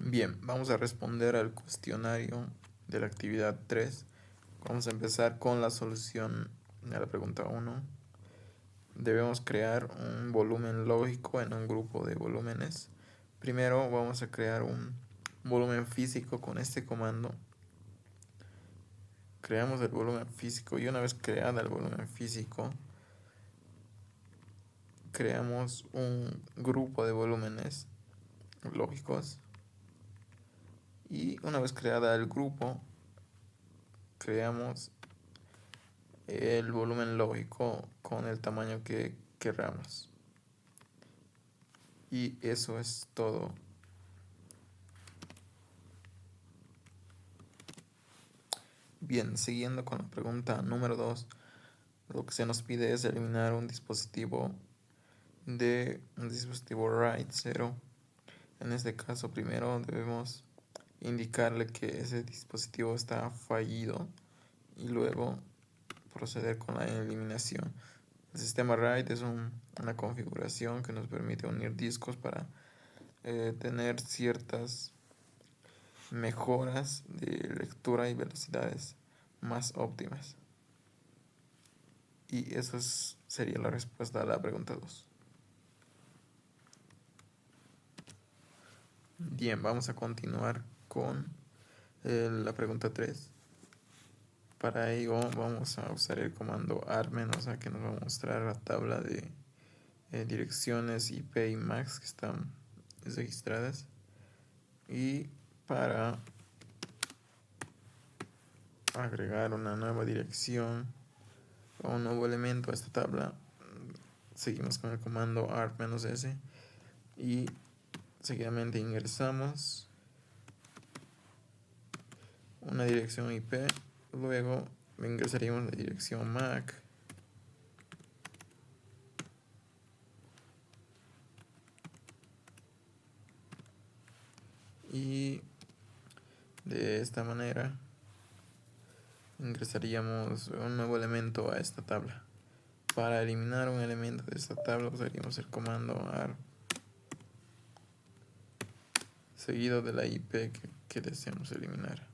Bien, vamos a responder al cuestionario de la actividad 3. Vamos a empezar con la solución de la pregunta 1. Debemos crear un volumen lógico en un grupo de volúmenes. Primero vamos a crear un volumen físico con este comando. Creamos el volumen físico y una vez creado el volumen físico, creamos un grupo de volúmenes lógicos. Y una vez creada el grupo, creamos el volumen lógico con el tamaño que queramos. Y eso es todo. Bien, siguiendo con la pregunta número 2, lo que se nos pide es eliminar un dispositivo RAID 0. En este caso, primero debemos indicarle que ese dispositivo está fallido y luego proceder con la eliminación. El sistema RAID es una configuración que nos permite unir discos para tener ciertas mejoras de lectura y velocidades más óptimas. Y eso sería la respuesta a la pregunta 2. Bien, vamos a continuar con la pregunta 3. Para ello vamos a usar el comando armen, o sea que nos va a mostrar la tabla de direcciones IP y MAC que están registradas. Y para agregar una nueva dirección o un nuevo elemento a esta tabla, seguimos con el comando arc-s y seguidamente ingresamos una dirección IP, luego ingresaríamos la dirección MAC y de esta manera ingresaríamos un nuevo elemento a esta tabla. Para eliminar un elemento de esta tabla usaríamos el comando arc seguido de la IP que deseamos eliminar.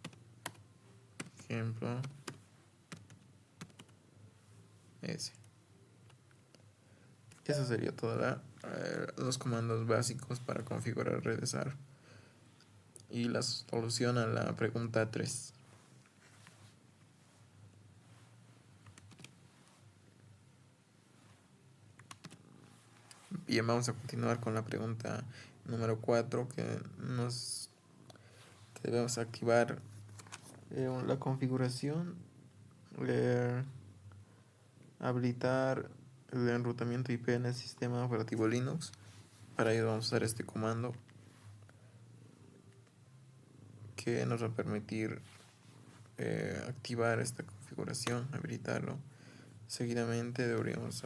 Ejemplo, ese. Eso sería todos los comandos básicos para configurar redes ARP y la solución a la pregunta 3. Bien, vamos a continuar con la pregunta número 4 que debemos activar la configuración, habilitar el enrutamiento IP en el sistema operativo Linux. Para ello vamos a usar este comando que nos va a permitir activar esta configuración, habilitarlo. Seguidamente deberíamos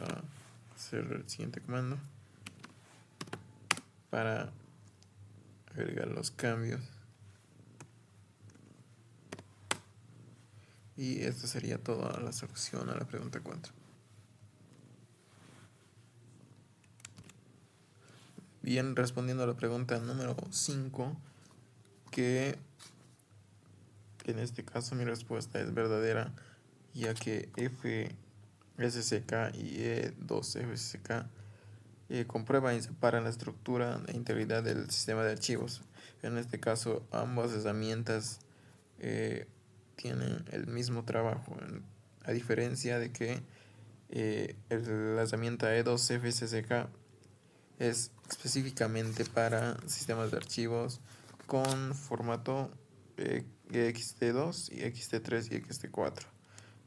hacer el siguiente comando para agregar los cambios. Y esta sería toda la solución a la pregunta 4. Bien, respondiendo a la pregunta número 5, que en este caso mi respuesta es verdadera, ya que FSCK y E2FSCK comprueban y separan la estructura e integridad del sistema de archivos. En este caso, ambas herramientas tienen el mismo trabajo, a diferencia de que la herramienta E2FSCK es específicamente para sistemas de archivos con formato ext2 y ext3 y ext4.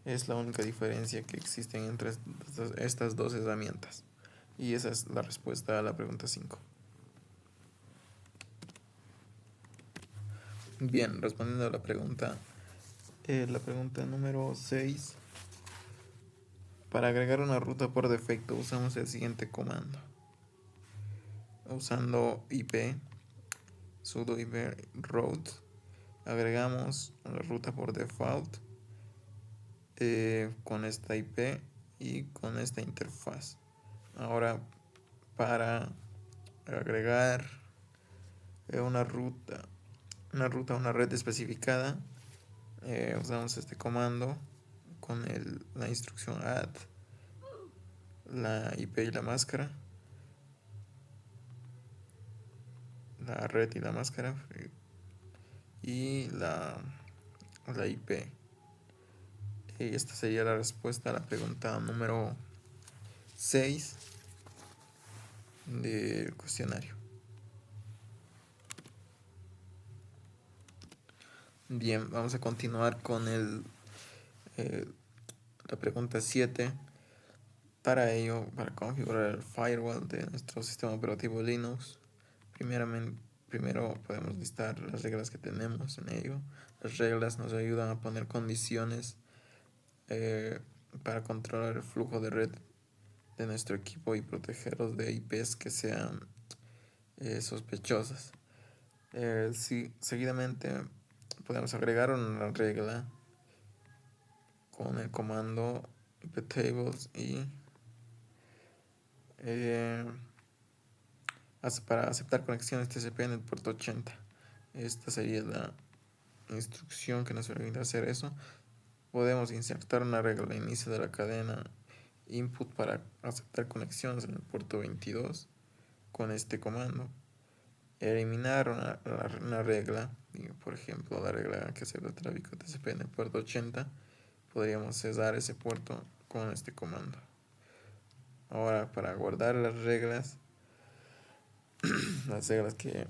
Es la única diferencia que existen entre estas dos herramientas. Y esa es la respuesta a la pregunta 5. Bien, respondiendo a la pregunta número 6. Para agregar una ruta por defecto usamos el siguiente comando. Usando IP, sudo IP route, agregamos la ruta por default con esta IP y con esta interfaz. Ahora, para agregar una ruta una ruta a una red especificada, usamos este comando con la instrucción add la IP y la máscara, la red y la máscara, y la IP. Y esta sería la respuesta a la pregunta número 6 del cuestionario. Bien, vamos a continuar con la pregunta 7. Para ello, para configurar el firewall de nuestro sistema operativo Linux, primero podemos listar las reglas que tenemos en ello. Las reglas nos ayudan a poner condiciones para controlar el flujo de red de nuestro equipo y protegerlos de IPs que sean sospechosas. Seguidamente podemos agregar una regla con el comando iptables y para aceptar conexiones TCP en el puerto 80. Esta sería la instrucción que nos permite hacer eso. Podemos insertar una regla al inicio de la cadena input para aceptar conexiones en el puerto 22 con este comando. Eliminar una regla, por ejemplo la regla que acepta tráfico TCP en el puerto 80, podríamos cesar ese puerto con este comando. Ahora, para guardar las reglas que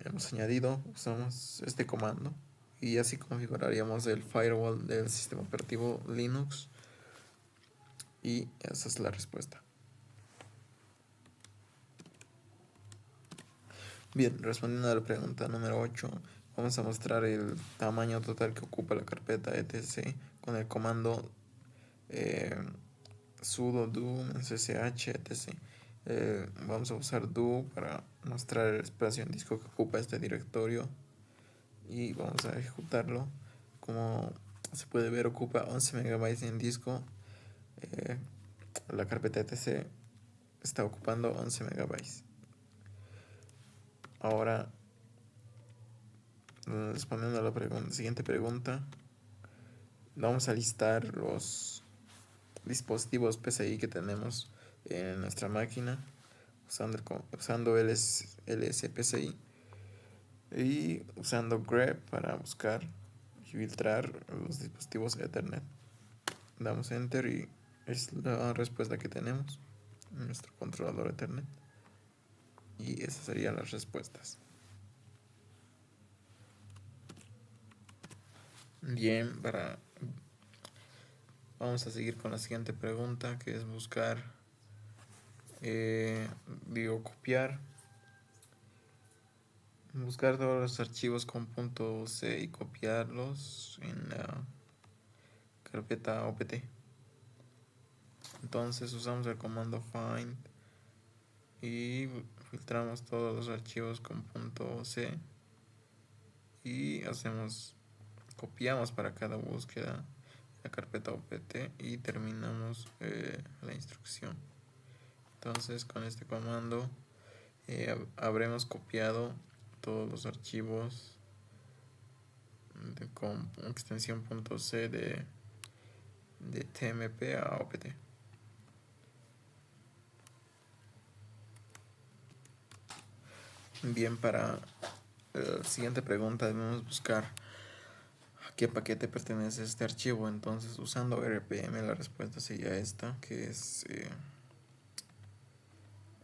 hemos añadido, usamos este comando y así configuraríamos el firewall del sistema operativo Linux. Y esa es la respuesta. Bien, respondiendo a la pregunta número 8, vamos a mostrar el tamaño total que ocupa la carpeta etc con el comando sudo do ssh etc. Vamos a usar do para mostrar el espacio en disco que ocupa este directorio y vamos a ejecutarlo. Como se puede ver, ocupa 11 megabytes en disco. La carpeta etc está ocupando 11 megabytes. Ahora, respondiendo a la siguiente pregunta, vamos a listar los dispositivos PCI que tenemos en nuestra máquina usando LSPCI y usando grep para buscar y filtrar los dispositivos Ethernet. Damos enter y es la respuesta que tenemos en nuestro controlador Ethernet. Y esas serían las respuestas. Bien, vamos a seguir con la siguiente pregunta, que es buscar todos los archivos con .c y copiarlos en la carpeta opt. Entonces usamos el comando find y filtramos todos los archivos con .c y copiamos para cada búsqueda la carpeta opt y terminamos la instrucción. Entonces con este comando habremos copiado todos los archivos con extensión .c de tmp a opt. Bien, para la siguiente pregunta debemos buscar a qué paquete pertenece este archivo. Entonces, usando rpm, la respuesta sería esta, que es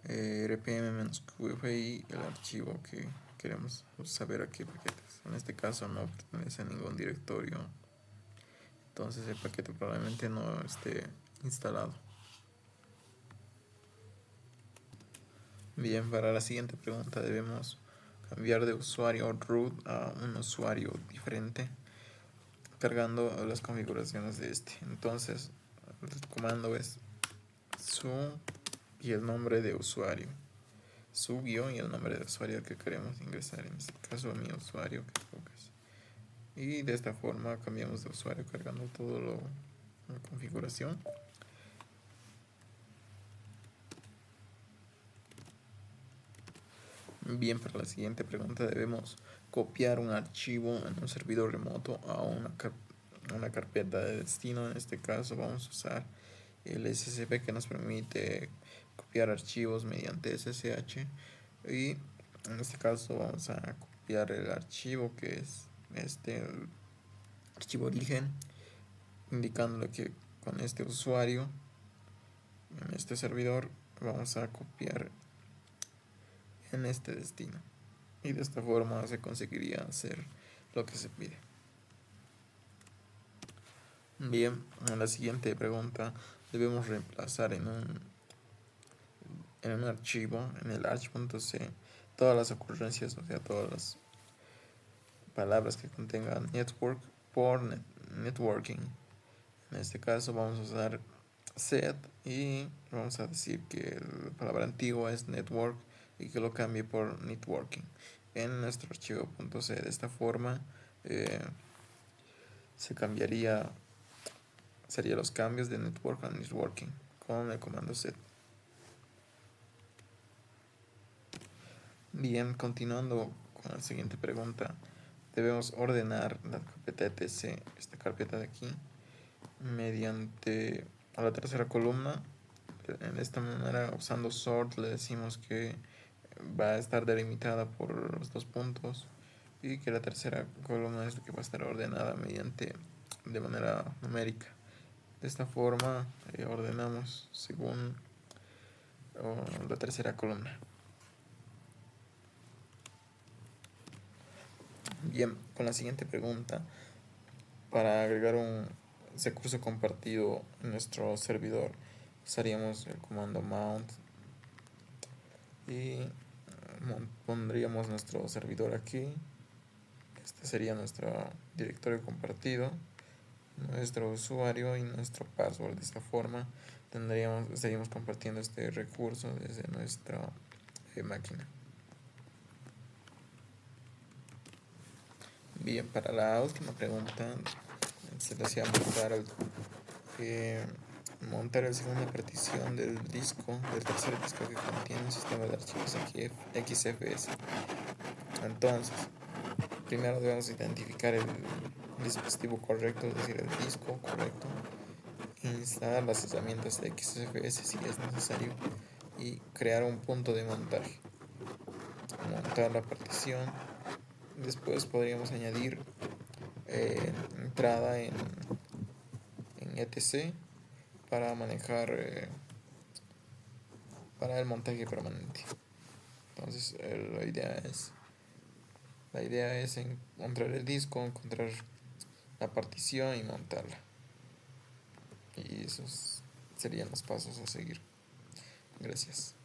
rpm-qfi, el archivo que queremos saber a qué paquetes. En este caso no pertenece a ningún directorio, entonces el paquete probablemente no esté instalado. Bien, para la siguiente pregunta debemos cambiar de usuario root a un usuario diferente cargando las configuraciones de este. Entonces el comando es su y el nombre de usuario, su guión y el nombre de usuario que queremos ingresar, en este caso mi usuario, que es Lucas. Y de esta forma cambiamos de usuario cargando todo la configuración. Bien, para la siguiente pregunta debemos copiar un archivo en un servidor remoto a una carpeta de destino. En este caso vamos a usar el SSP, que nos permite copiar archivos mediante SSH, y en este caso vamos a copiar el archivo que es el archivo origen, indicándole que con este usuario en este servidor vamos a copiar en este destino, y de esta forma se conseguiría hacer lo que se pide. Bien, en la siguiente pregunta debemos reemplazar en un archivo, en el arch.c, todas las ocurrencias, o sea, todas las palabras que contengan network por networking. En este caso vamos a usar set y vamos a decir que la palabra antigua es network y que lo cambie por networking en nuestro archivo .c. De esta forma se cambiaría, sería los cambios de network a networking con el comando set. Bien, continuando con la siguiente pregunta, debemos ordenar la carpeta etc, esta carpeta de aquí, mediante a la tercera columna. En esta manera, usando sort, le decimos que va a estar delimitada por los dos puntos y que la tercera columna es la que va a estar ordenada de manera numérica. De esta forma ordenamos según la tercera columna. Bien, con la siguiente pregunta, para agregar un recurso compartido en nuestro servidor, usaríamos el comando mount y pondríamos nuestro servidor aquí. Este sería nuestro directorio compartido, nuestro usuario y nuestro password. De esta forma estaríamos compartiendo este recurso desde nuestra máquina. Bien, para la última pregunta se desea montar la segunda partición del tercer disco que contiene un sistema de archivos XFS. Entonces, primero debemos identificar el dispositivo correcto, es decir, el disco correcto, instalar las herramientas de XFS si es necesario y crear un punto de montaje, montar la partición. Después podríamos añadir entrada en etc para manejar para el montaje permanente. Entonces la idea es encontrar el disco, encontrar la partición y montarla. Y esos serían los pasos a seguir. Gracias.